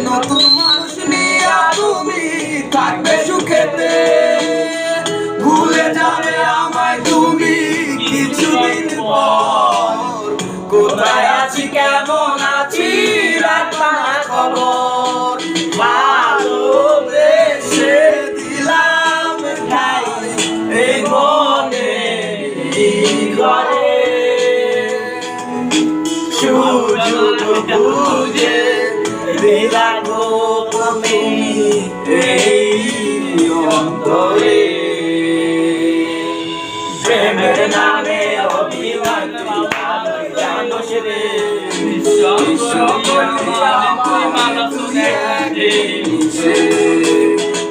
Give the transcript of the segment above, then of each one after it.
নতুন মানুষ নিয়ে তুমি থাকবে সুখেতে, ভুলে যাবে আমায় তুমি কিছুদিন পর। কোথায় আছি কেমন আছি রাখবা না খবর, ভালোবেসে দিলাম ঠাই এই মনে ঘরে। সুযোগ বুঝে দিলাগো তুমি এই অন্তরে, প্রেমের নামে অভিমান জানোস রে,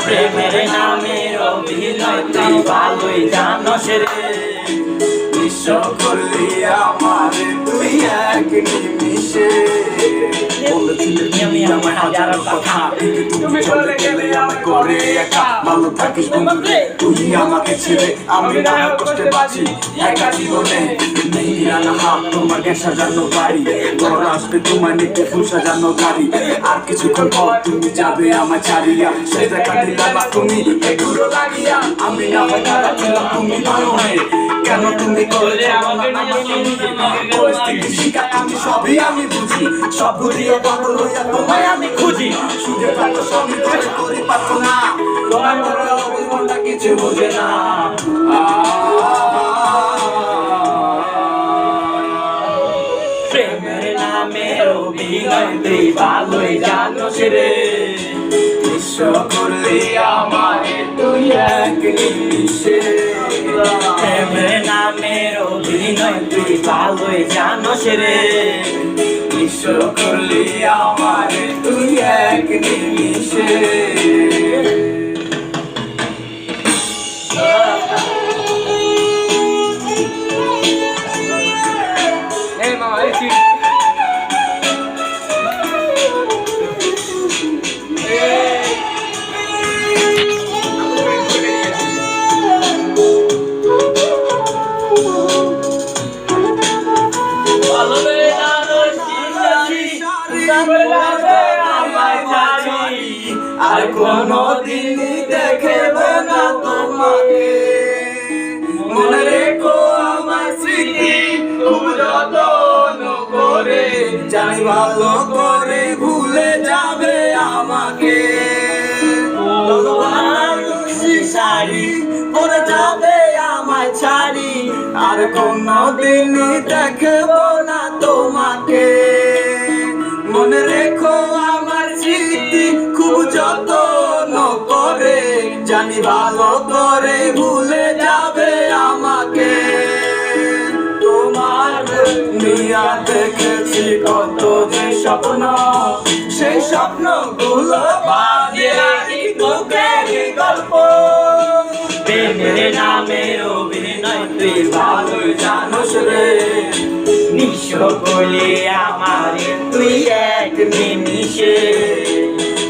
প্রেমের নামে অভিনয় তুই ভালোই জানোস রে, বিশ্ব করলি আমার তুই এক নিমিষে। তুমি চলে গেলে আমি করে একা, ভালো থাকিস বন্ধু তুই আমাকে ছেড়ে, আমি না কষ্টে বাঁচি একা জীবনে। তোমার গ্যাস সাজানো বাড়ি, ঘর আসবে তোমার নিতে ফুল সাজানো গাড়ি, আর কিছুক্ষণ পর তুমি যাবে আমার ছাড়িয়া, সে দেখা দিলাম তুমি এগুলো লাগিয়া। আমি না হয় খারাপ ছিলাম তুমি ভালো হয়ে, কেন তুমি করলে আমাকে পরিস্থিতি শিখায় আমি সবই আমি বুঝি, সব ঘুরিয়ে পাগল হইয়া তোমায় আমি খুঁজি। সুখে থাকো সবই করে করি পারতো না, তোমার মনে অবস্থা কিছু বোঝে না। প্রেমের নামে অভিনয় তুই ভালোই জানোস রে, বিশ্ব করলি আমায় তুই এক নিমিষে। প্রেমের নামের অভিনয় তুই ভালোই জানোস রে, বিশ্ব করলি আমায় তুই এক নিমিষে। আর কোনদিন দেখবে না তোমাকে, মনে রেখো আমার স্মৃতি খুব যত্ন করে, জানি ভালো করে ভুলে যাবে আমাকে। শাড়ি পরে যাবে আমায় ছাড়ি, আর কোনদিন দেখবো না তোমাকে, মনে রেখো আমার স্মৃতি খুব যত্ন করে, জানি ভালো করে ভুলে যাবে আমাকে। তোমার নিয়া দেখেছি কত যে স্বপ্ন, সেই স্বপ্নগুলো বাজিয়ে বুকের গল্প। প্রেমের নামে অভিনয় তুই ভালোই জানোস রে, নিঃস্ব করলে আমার তুই এক নিমিষে।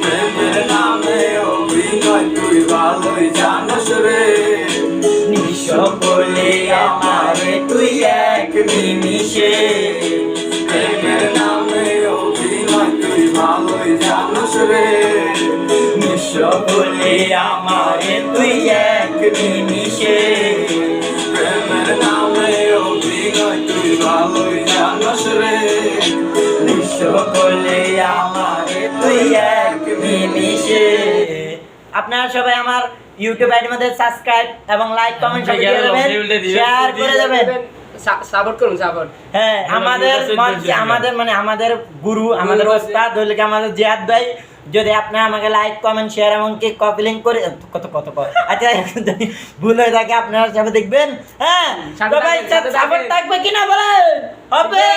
প্রেমের নামে অভিনয় তুই ভালোই জানোস রে, নিঃস্ব করলে আমার তুই এক নিমিষে। প্রেমের নামে অভিনয় তুই ভালোই জানোস রে, নিঃস্ব করলে আমার তুই এক নিমিষে। প্রেমের নামে অভিনয় তুই ভালোই জানোস রে, নিঃস্ব করলে আমার তুই এক নিমিষে। আপনারা সবাই আমার ইউটিউব আইডির মধ্যে সাবস্ক্রাইব এবং লাইক কমেন্ট করে দেবেন, শেয়ার করে দেবেন, সাপোর্ট করুন সাপোর্ট। হ্যাঁ, আমাদের মানে আমাদের গুরু, আমাদের ওস্তাদ হইলে কি আমাদের জিয়াদ ভাই। যদি আপনি আমাকে লাইক কমেন্ট শেয়ার এমনকি কপি লিংক করে কত আচ্ছা ভুল হয়ে থাকে আপনারা সবাই দেখবেন। হ্যাঁ, সবাই সাপোর্ট থাকবে কিনা বলেন? হবে।